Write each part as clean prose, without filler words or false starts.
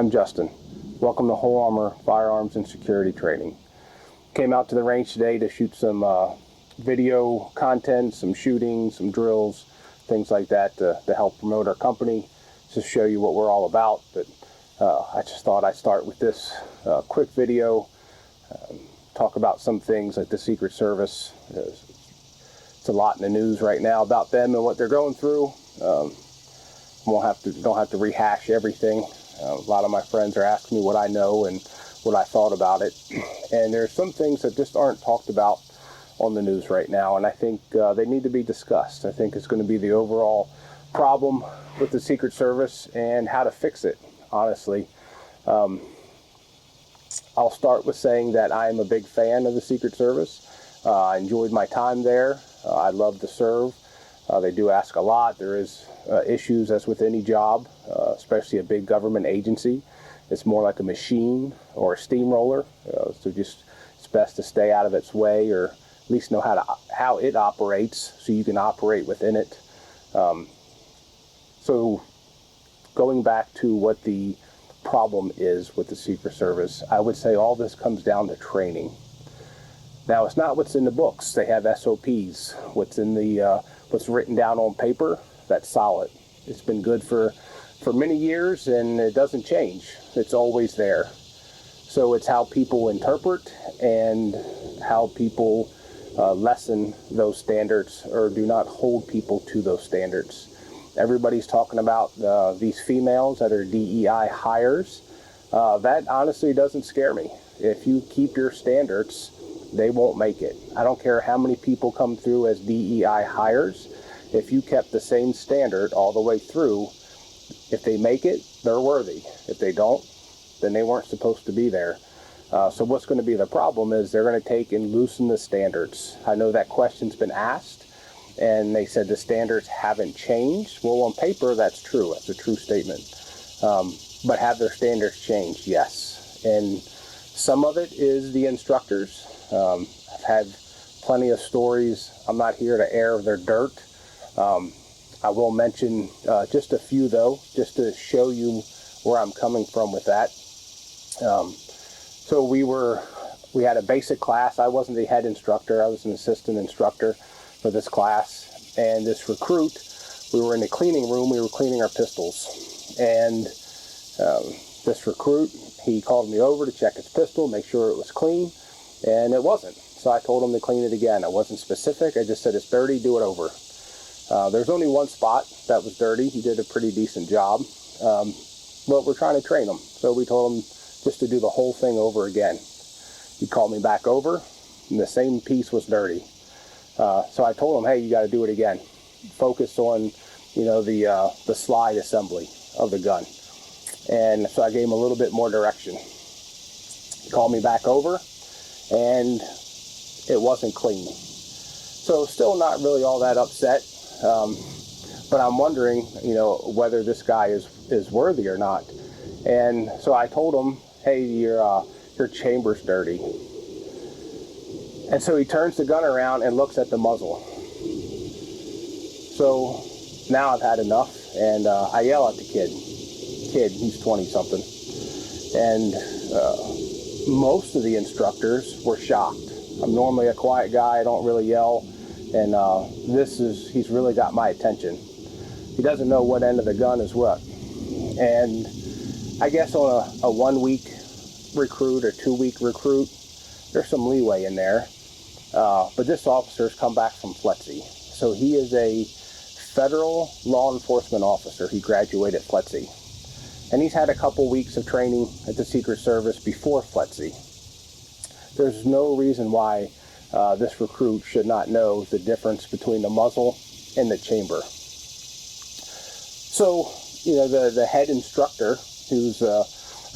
I'm Justin. Welcome to Whole Armour Firearms and Security Training. Came out to the range today to shoot some video content, some shooting, some drills, things like that to help promote our company, to show you what we're all about. But I just thought I'd start with this quick video, talk about some things like the Secret Service. It's a lot in the news right now about them and what they're going through. Don't have to rehash everything. A lot of my friends are asking me what I know and what I thought about it. And there's some things that just aren't talked about on the news right now, and I think they need to be discussed. I think it's going to be the overall problem with the Secret Service and how to fix it, honestly. I'll start with saying that I am a big fan of the Secret Service. I enjoyed my time there. I love to serve. They do ask a lot. There is issues as with any job, especially a big government agency. It's more like a machine or a steamroller, so just it's best to stay out of its way, or at least know how it operates so you can operate within it. So going back to what the problem is with the Secret Service, I would say all this comes down to training. Now, it's not what's in the books. They have SOPs. What's in the what's written down on paper, that's solid. It's been good for many years, and it doesn't change. It's always there. So it's how people interpret and how people lessen those standards or do not hold people to those standards. Everybody's talking about these females that are DEI hires. That honestly doesn't scare me. If you keep your standards, they won't make it. I don't care how many people come through as DEI hires. If you kept the same standard all the way through, if they make it, they're worthy. If they don't, then they weren't supposed to be there. So what's going to be the problem is they're going to take and loosen the standards. I know that question's been asked, and they said the standards haven't changed. Well, on paper, that's true. That's a true statement. But have their standards changed? Yes. And some of it is the instructors. I've had plenty of stories. I'm not here to air their dirt. I will mention just a few, though, just to show you where I'm coming from with that. So we had a basic class. I wasn't the head instructor. I was an assistant instructor for this class. And this recruit, we were in the cleaning room. We were cleaning our pistols. And this recruit, he called me over to check his pistol, make sure it was clean. And it wasn't. So I told him to clean it again. I wasn't specific. I just said, it's dirty, do it over. There's only one spot that was dirty. He did a pretty decent job. But we're trying to train him. So we told him just to do the whole thing over again. He called me back over, and the same piece was dirty. So I told him, hey, you got to do it again. Focus on, the slide assembly of the gun. And so I gave him a little bit more direction. He called me back over, and it wasn't clean. So still not really all that upset, but I'm wondering, whether this guy is worthy or not. And so I told him, hey, your chamber's dirty. And so he turns the gun around and looks at the muzzle. So now I've had enough, and I yell at the kid, he's 20-something, and most of the instructors were shocked. I'm normally a quiet guy, I don't really yell, and he's really got my attention. He doesn't know what end of the gun is what. And I guess on a 1-week recruit or 2-week recruit, there's some leeway in there. But this officer's come back from FLETC. So he is a federal law enforcement officer. He graduated FLETC. And he's had a couple weeks of training at the Secret Service before FLETC. There's no reason why this recruit should not know the difference between the muzzle and the chamber. So, the head instructor, who's a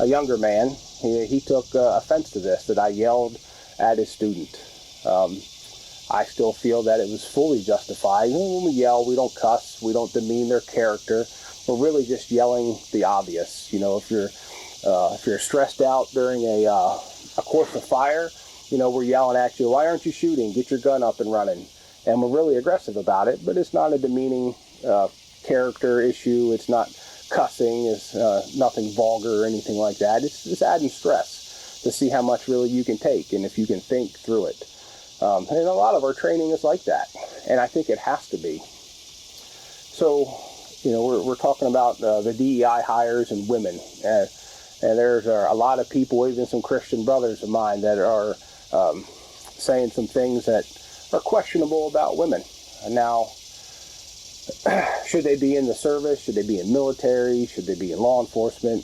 younger man, he took offense to this, that I yelled at his student. I still feel that it was fully justified. When we yell, we don't cuss, we don't demean their character. We're really just yelling the obvious. If you're stressed out during a course of fire, we're yelling at you, why aren't you shooting? Get your gun up and running. And we're really aggressive about it, but it's not a demeaning character issue. It's not cussing, is nothing vulgar or anything like that. It's just adding stress to see how much really you can take and if you can think through it. And a lot of our training is like that, and I think it has to be. So, we're talking about the DEI hires and women, and there's a lot of people, even some Christian brothers of mine, that are saying some things that are questionable about women. And now, should they be in the service? Should they be in military? Should they be in law enforcement?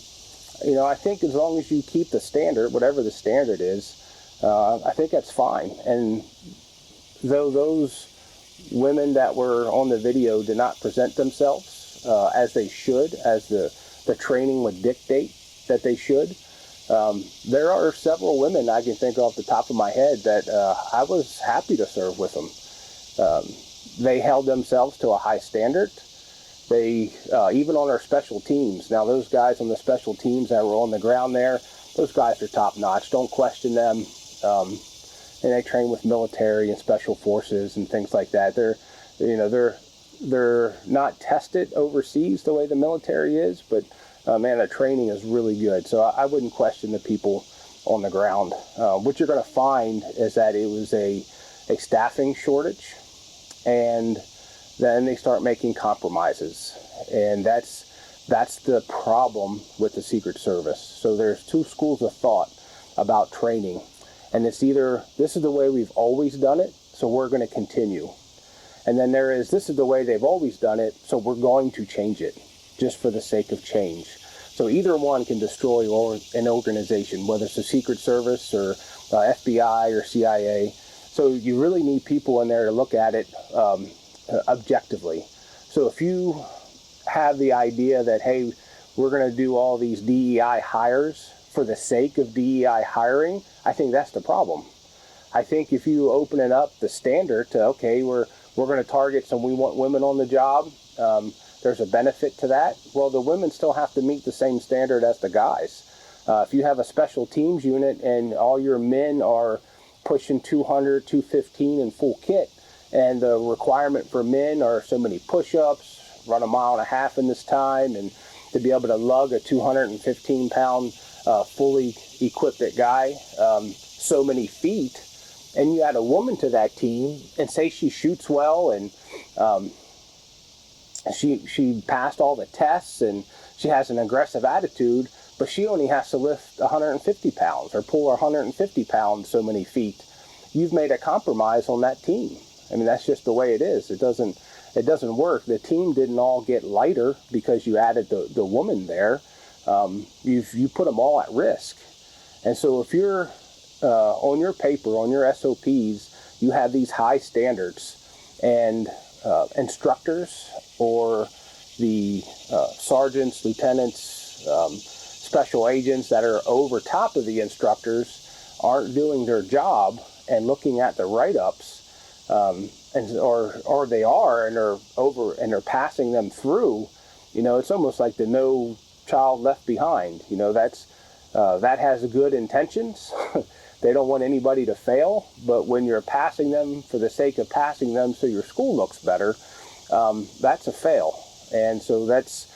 I think as long as you keep the standard, whatever the standard is, I think that's fine. And though those women that were on the video did not present themselves as they should, as the training would dictate that they should, there are several women I can think off the top of my head that I was happy to serve with them. They held themselves to a high standard. They, even on our special teams, now those guys on the special teams that were on the ground there, those guys are top notch. Don't question them. And they train with military and special forces and things like that. They're not tested overseas the way the military is, but man, the training is really good. So I wouldn't question the people on the ground. What you're going to find is that it was a staffing shortage, and then they start making compromises, and that's the problem with the Secret Service. So there's two schools of thought about training, and it's either this is the way we've always done it, so we're going to continue, and then there is this is the way they've always done it, so we're going to change it just for the sake of change. So either one can destroy an organization, whether it's the Secret Service or FBI or CIA. So you really need people in there to look at it objectively. So if you have the idea that, hey, we're going to do all these DEI hires for the sake of DEI hiring, I think that's the problem. I think if you open it up, the standard to, okay, we're going to target some, we want women on the job, there's a benefit to that. Well, the women still have to meet the same standard as the guys. If you have a special teams unit and all your men are pushing 200, 215 in full kit, and the requirement for men are so many push-ups, run 1.5 miles in this time, and to be able to lug a 215-pound fully equipped guy so many feet, and you add a woman to that team and say she shoots well and she passed all the tests and she has an aggressive attitude, but she only has to lift 150 pounds or pull 150 pounds so many feet. You've made a compromise on that team. I mean, that's just the way it is. It doesn't work. The team didn't all get lighter because you added the woman there. You put them all at risk. And so if you're on your paper, on your SOPs, you have these high standards, and instructors or the sergeants, lieutenants, special agents that are over top of the instructors aren't doing their job and looking at the write-ups, or they are, and they're over and they're passing them through. It's almost like the No Child Left Behind. That has good intentions. They don't want anybody to fail, but when you're passing them for the sake of passing them so your school looks better, that's a fail. And so that's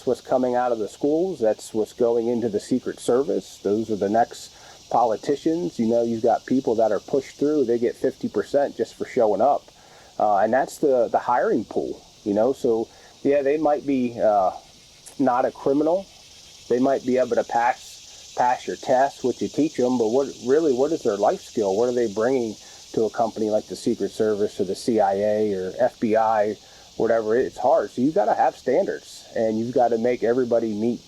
what's coming out of the schools. That's what's going into the Secret Service. Those are the next politicians. You've got people that are pushed through. They get 50% just for showing up. And that's the hiring pool, So, yeah, they might be not a criminal. They might be able to pass your tests, what you teach them, but what is their life skill? What are they bringing to a company like the Secret Service or the CIA or FBI, whatever? It's hard. So you've got to have standards, and you've got to make everybody meet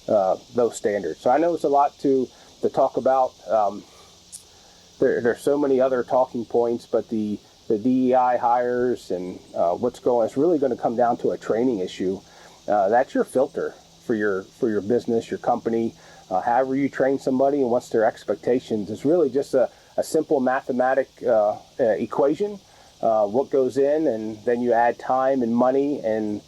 those standards. So I know it's a lot to talk about. There's so many other talking points, but the DEI hires and it's really going to come down to a training issue. That's your filter for your business, your company. However you train somebody and what's their expectations. It's really just a simple mathematic equation. What goes in, and then you add time and money and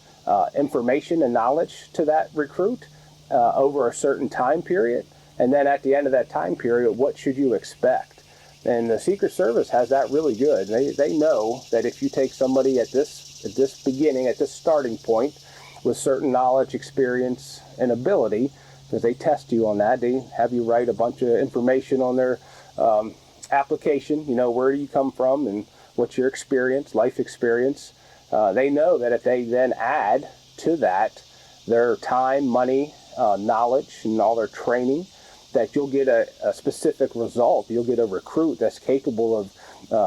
information and knowledge to that recruit over a certain time period. And then at the end of that time period, what should you expect? And the Secret Service has that really good. They know that if you take somebody at this beginning, at this starting point, with certain knowledge, experience, and ability, because they test you on that. They have you write a bunch of information on their application, where do you come from and what's your experience, life experience. They know that if they then add to that their time, money, knowledge, and all their training, that you'll get a specific result. You'll get a recruit that's capable of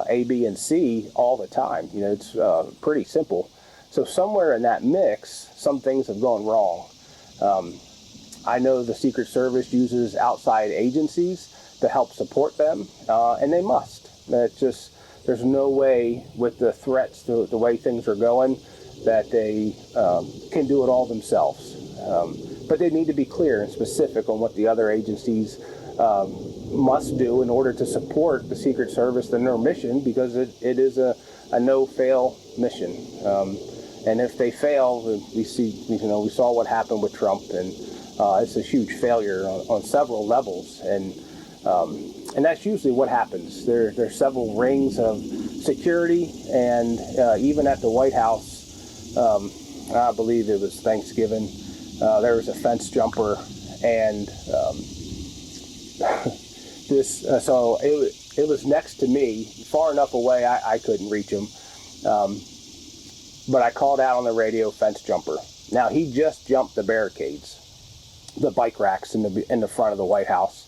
A, B, and C all the time. It's pretty simple. So somewhere in that mix, some things have gone wrong. I know the Secret Service uses outside agencies to help support them, and they must. There's no way with the threats, the way things are going, that they can do it all themselves. But they need to be clear and specific on what the other agencies must do in order to support the Secret Service and their mission, because it is a no-fail mission. And if they fail, we saw what happened with Trump, and it's a huge failure on several levels. And that's usually what happens. There's several rings of security, and even at the White House, I believe it was Thanksgiving, there was a fence jumper, and so it was next to me, far enough away I couldn't reach him, but I called out on the radio, fence jumper. Now, he just jumped the barricades, the bike racks in the front of the White House,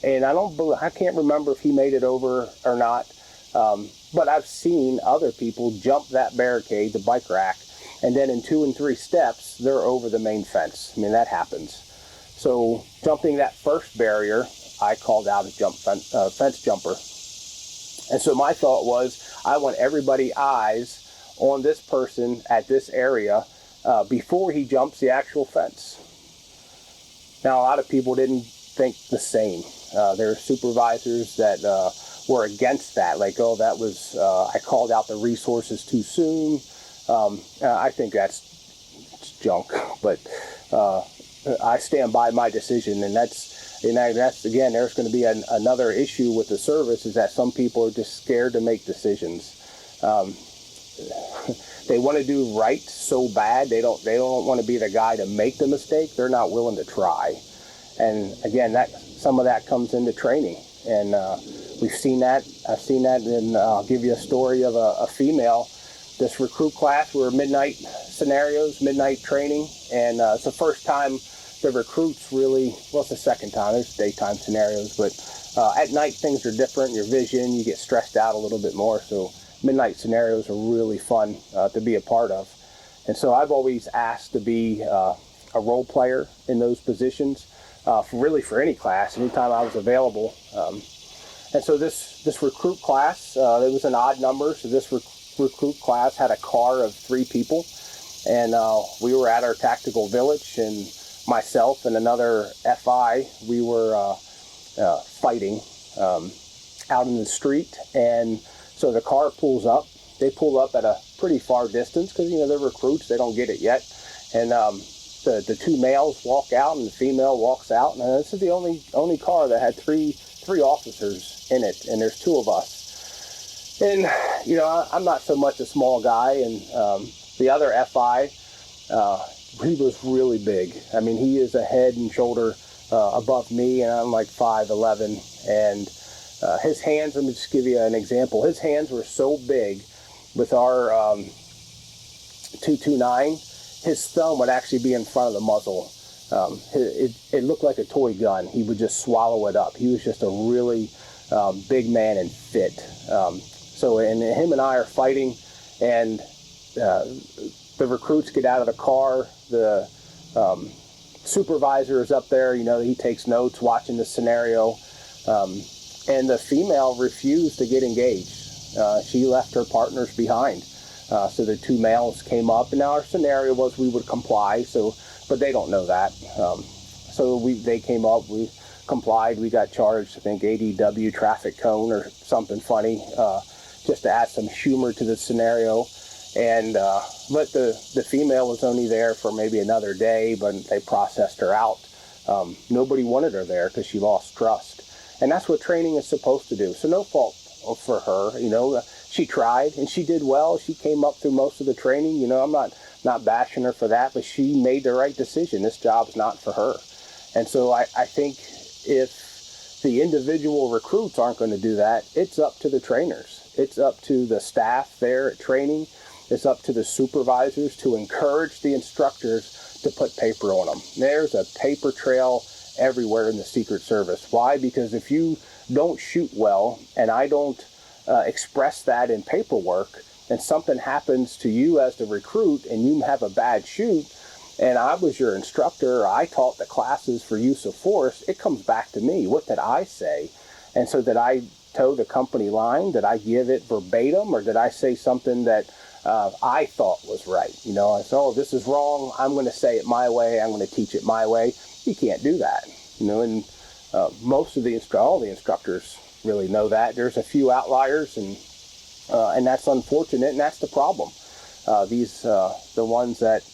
and I can't remember if he made it over or not, but I've seen other people jump that barricade, the bike rack, and then in 2 and 3 steps, they're over the main fence. I mean, that happens. So jumping that first barrier, I called out a fence jumper. And so my thought was, I want everybody's eyes on this person at this area before he jumps the actual fence. Now, a lot of people didn't think the same. There are supervisors that were against that, like, oh, that was, I called out the resources too soon. I think that's junk, but I stand by my decision, and that's again, there's going to be another issue with the service, is that some people are just scared to make decisions. They want to do right so bad, they don't want to be the guy to make the mistake. They're not willing to try, and again, some of that comes into training, and we've seen that. I've seen that, and I'll give you a story of a female. This recruit class were midnight scenarios, midnight training, and it's the first time the recruits really, well, it's the second time, there's daytime scenarios, but at night things are different, your vision, you get stressed out a little bit more, so midnight scenarios are really fun to be a part of. And so I've always asked to be a role player in those positions, for any class, anytime I was available. And so this recruit class, it was an odd number, so this recruit class had a car of 3 people, and we were at our tactical village, and myself and another FI, we were fighting out in the street. And so the car pulls up. They pull up at a pretty far distance because they're recruits, they don't get it yet, and the 2 males walk out and the female walks out, and this is the only car that had three officers in it, and there's 2 of us. And, I'm not so much a small guy, and the other FI, he was really big. I mean, he is a head and shoulder above me, and I'm like 5'11", and his hands, let me just give you an example. His hands were so big with our 229, his thumb would actually be in front of the muzzle. It looked like a toy gun. He would just swallow it up. He was just a really big man and fit. So him and I are fighting, and the recruits get out of the car. The supervisor is up there. He takes notes watching the scenario. And the female refused to get engaged. She left her partners behind. So the 2 males came up, and now our scenario was we would comply. But they don't know that. So they came up, we complied, we got charged, I think, ADW traffic cone or something funny, just to add some humor to the scenario. And but the female was only there for maybe another day, but they processed her out. Nobody wanted her there because she lost trust. And that's what training is supposed to do. So no fault for her. she tried and she did well. She came up through most of the training. You know, I'm not bashing her for that, but she made the right decision. This job's not for her. And so I think if the individual recruits aren't going to do that, it's up to the trainers. It's up to the staff there at training. It's up to the supervisors to encourage the instructors to put paper on them. There's a paper trail everywhere in the Secret Service. Why? Because if you don't shoot well and I don't express that in paperwork, and something happens to you as the recruit and you have a bad shoot, and I was your instructor, or I taught the classes for use of force, it comes back to me. What did I say? And so did I toe the company line? Did I give it verbatim, or did I say something that I thought was right? You know, I said, oh, this is wrong. I'm going to say it my way. I'm going to teach it my way. You can't do that. You know, and most of all the instructors really know that. There's a few outliers, and that's unfortunate, and that's the problem. The ones that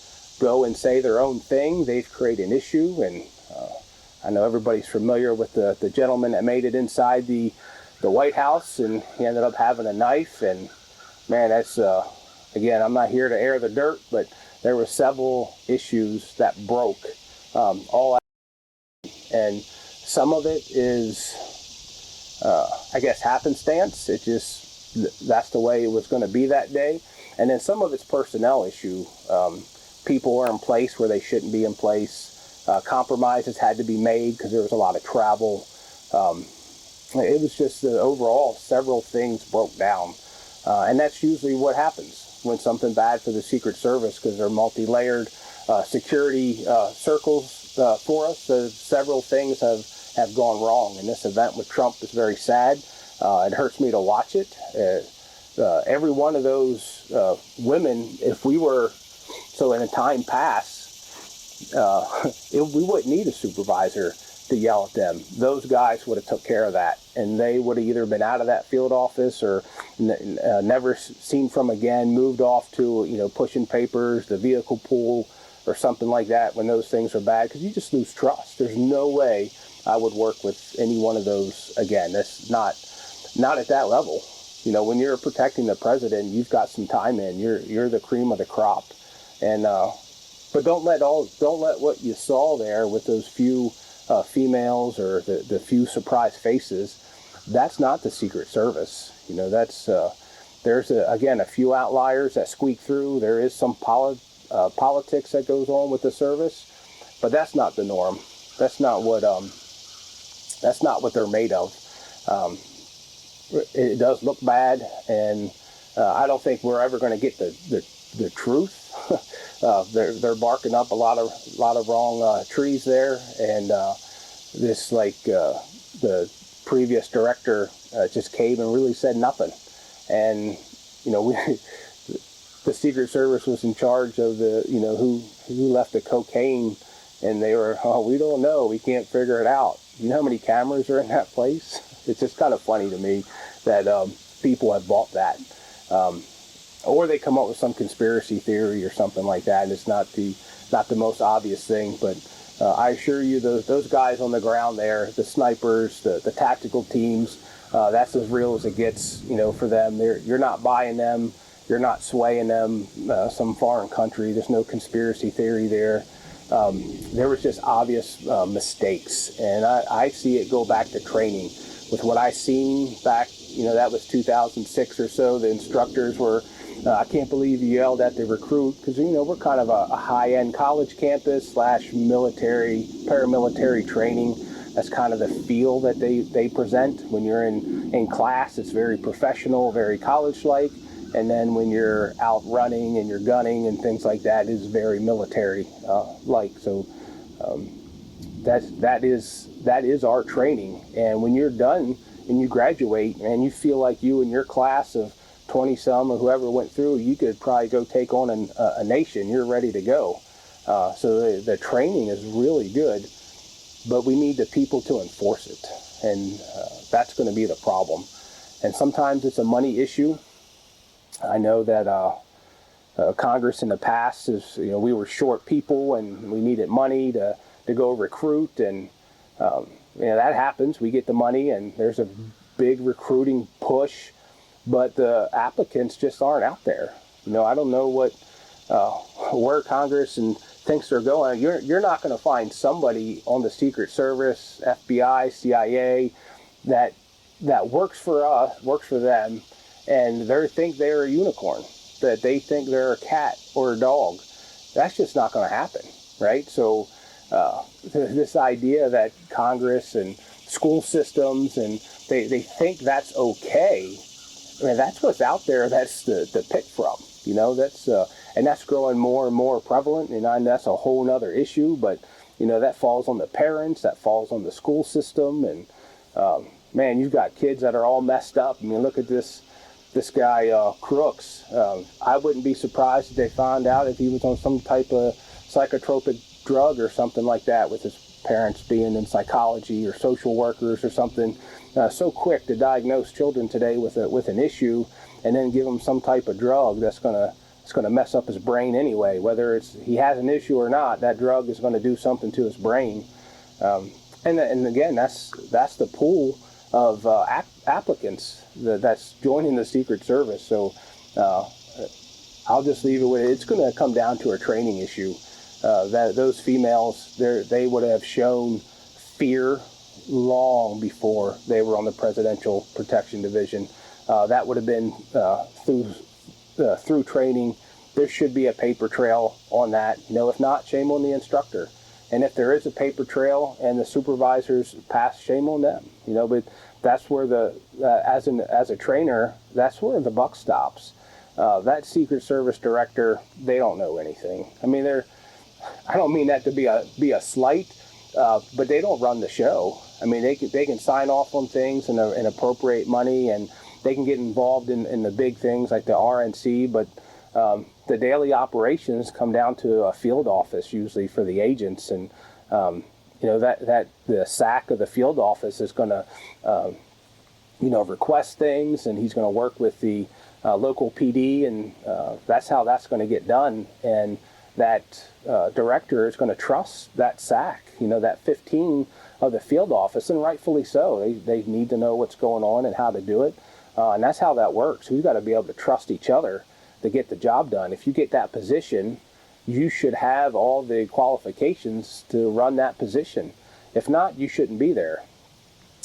go and say their own thing, they've created an issue. And I know everybody's familiar with the gentleman that made it inside the White House, and he ended up having a knife. And man, that's again, I'm not here to air the dirt, but there were several issues that broke all out. And some of it is I guess happenstance. That's the way it was going to be that day. And then some of it's personnel issue. People are in place where they shouldn't be in place. Compromises had to be made because there was a lot of travel. It was just overall several things broke down. And that's usually what happens when something bad for the Secret Service, because they're multi-layered security circles for us. So several things have gone wrong. And this event with Trump is very sad. It hurts me to watch it. Every one of those women, if we were, so in a time past, we wouldn't need a supervisor to yell at them. Those guys would have took care of that, and they would have either been out of that field office or never seen from again, moved off to, you know, pushing papers, the vehicle pool, or something like that when those things are bad, because you just lose trust. There's no way I would work with any one of those again. That's not at that level. You know, when you're protecting the president, you've got some time in. You're the cream of the crop, and but don't let what you saw there with those few females or the few surprise faces. That's not the Secret Service. You know, that's there's again a few outliers that squeak through. There is some politics that goes on with the service, but that's not the norm. That's not what they're made of. It does look bad, and I don't think we're ever going to get the truth. They're barking up a lot of wrong trees there, and this the previous director just came and really said nothing. And you know, the Secret Service was in charge of who left the cocaine, and they were, oh, we don't know, we can't figure it out. You know how many cameras are in that place? It's just kind of funny to me that people have bought that. Or they come up with some conspiracy theory or something like that, and it's not the most obvious thing. But I assure you, those guys on the ground there, the snipers, the tactical teams, that's as real as it gets. You know, for them, you're not buying them, you're not swaying them. Some foreign country, there's no conspiracy theory there. There was just obvious mistakes, and I see it go back to training. With what I seen back, that was 2006 or so. The instructors were, I can't believe you yelled at the recruit, because we're kind of a high-end college campus / military, paramilitary training. That's kind of the feel that they present. When you're in class, it's very professional, very college-like. And then when you're out running and you're gunning and things like that, is very military-like. So that is our training. And when you're done and you graduate and you feel like you and your class of 20-some or whoever went through, you could probably go take on a nation. You're ready to go. So the training is really good, but we need the people to enforce it. And that's going to be the problem. And sometimes it's a money issue. I know that Congress in the past is, we were short people and we needed money to go recruit, and that happens. We get the money and there's a big recruiting push, but the applicants just aren't out there. I don't know where Congress and thinks they're going. You're not going to find somebody on the Secret Service, FBI, CIA that works for us, works for them, and they think they're a unicorn, that they think they're a cat or a dog. That's just not going to happen, right? So this idea that Congress and school systems and they think that's okay. I mean, that's what's out there. That's to pick from. That's and that's growing more and more prevalent. And that's a whole other issue. But that falls on the parents. That falls on the school system. And man, you've got kids that are all messed up. I mean, look at this guy Crooks. I wouldn't be surprised if they found out if he was on some type of psychotropic drug or something like that, with his parents being in psychology or social workers or something. So quick to diagnose children today with an issue, and then give them some type of drug that's gonna mess up his brain anyway. Whether he has an issue or not, that drug is going to do something to his brain. And again, that's the pool of applicants that's joining the Secret Service. So I'll just leave it with it. It's going to come down to a training issue. That those females, they would have shown fear long before they were on the Presidential Protection Division. That would have been through training. There should be a paper trail on that. If not, shame on the instructor. And if there is a paper trail and the supervisors pass, shame on them. But that's where as a trainer, that's where the buck stops. That Secret Service director, they don't know anything. I mean, I don't mean that to be a slight, but they don't run the show. I mean, they can sign off on things and appropriate money, and they can get involved in the big things like the RNC, but the daily operations come down to a field office usually for the agents, and that the SAC of the field office is going to request things, and he's going to work with the local PD, and that's how that's going to get done. And that director is going to trust that SAC, that 15 of the field office, and rightfully so. They need to know what's going on and how to do it, and that's how that works. We've got to be able to trust each other to get the job done. If you get that position, you should have all the qualifications to run that position. If not, you shouldn't be there.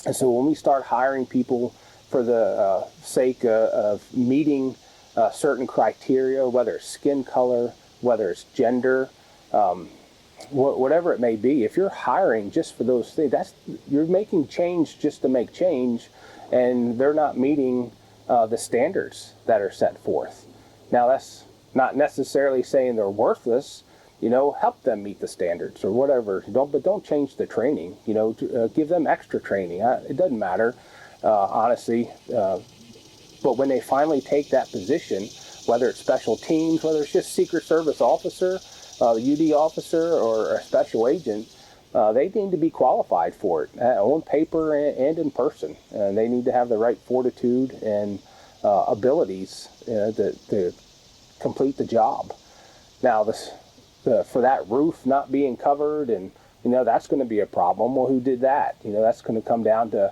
And so when we start hiring people for the sake of meeting certain criteria, whether it's skin color, whether it's gender, whatever it may be, if you're hiring just for those things, you're making change just to make change, and they're not meeting the standards that are set forth. Now, that's not necessarily saying they're worthless. Help them meet the standards or whatever. But don't change the training. Give them extra training. It doesn't matter, honestly. But when they finally take that position, whether it's special teams, whether it's just Secret Service officer, UD officer, or a special agent, they need to be qualified for it on paper and in person. And they need to have the right fortitude and abilities to complete the job. Now, for that roof not being covered, and that's going to be a problem. Well, who did that? That's going to come down to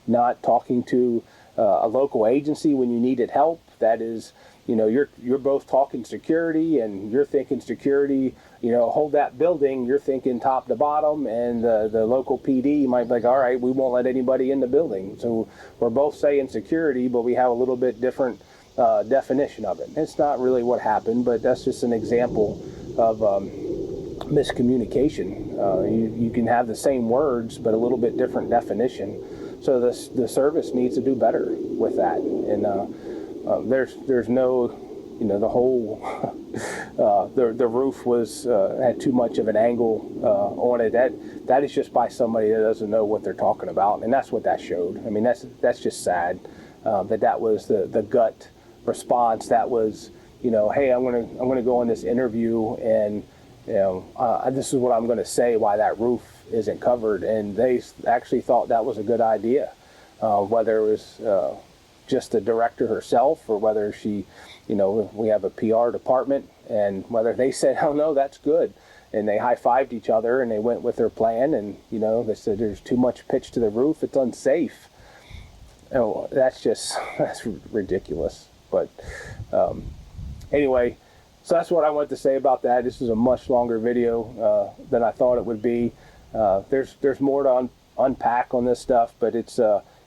not talking to a local agency when you needed help. That is, you're both talking security, and you're thinking security, hold that building. You're thinking top to bottom, and the local PD might be like, all right, we won't let anybody in the building. So we're both saying security, but we have a little bit different definition of it. It's not really what happened, but that's just an example of miscommunication. You can have the same words, but a little bit different definition. So the service needs to do better with that. And there's no, the whole the roof had too much of an angle on it. That is just by somebody that doesn't know what they're talking about, and that's what that showed. I mean, that's just sad that was the gut response. That was, hey, I'm gonna go on this interview, and this is what I'm going to say why that roof isn't covered. And they actually thought that was a good idea, whether it was just the director herself, or whether she, we have a PR department, and whether they said, oh no, that's good, and they high-fived each other and they went with their plan, and they said there's too much pitch to the roof, it's unsafe. Oh, that's ridiculous. But anyway, so that's what I wanted to say about that. This is a much longer video than I thought it would be. There's more to unpack on this stuff, but it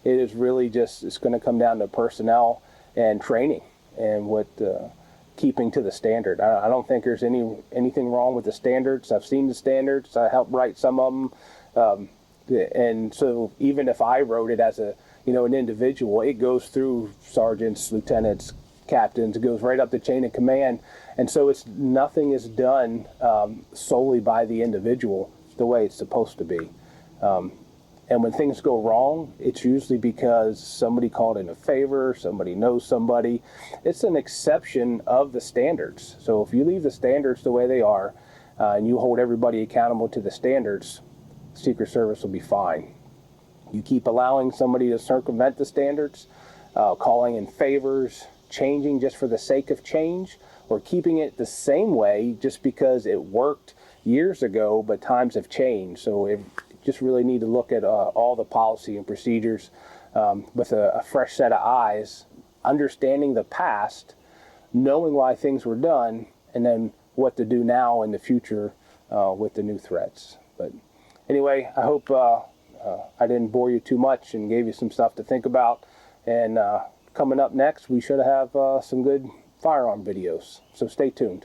is really just, it's going to come down to personnel and training and what keeping to the standard. I don't think there's anything wrong with the standards. I've seen the standards. I helped write some of them, and so even if I wrote it as an individual, it goes through sergeants, lieutenants, captains. It goes right up the chain of command, and so nothing is done solely by the individual the way it's supposed to be. And when things go wrong, it's usually because somebody called in a favor, somebody knows somebody. It's an exception of the standards. So if you leave the standards the way they are, and you hold everybody accountable to the standards, Secret Service will be fine. You keep allowing somebody to circumvent the standards, calling in favors, changing just for the sake of change, or keeping it the same way just because it worked years ago, but times have changed. So it just really need to look at all the policy and procedures with a fresh set of eyes, understanding the past, knowing why things were done, and then what to do now in the future with the new threats. But anyway, I hope I didn't bore you too much and gave you some stuff to think about. And coming up next, we should have some good firearm videos. So stay tuned.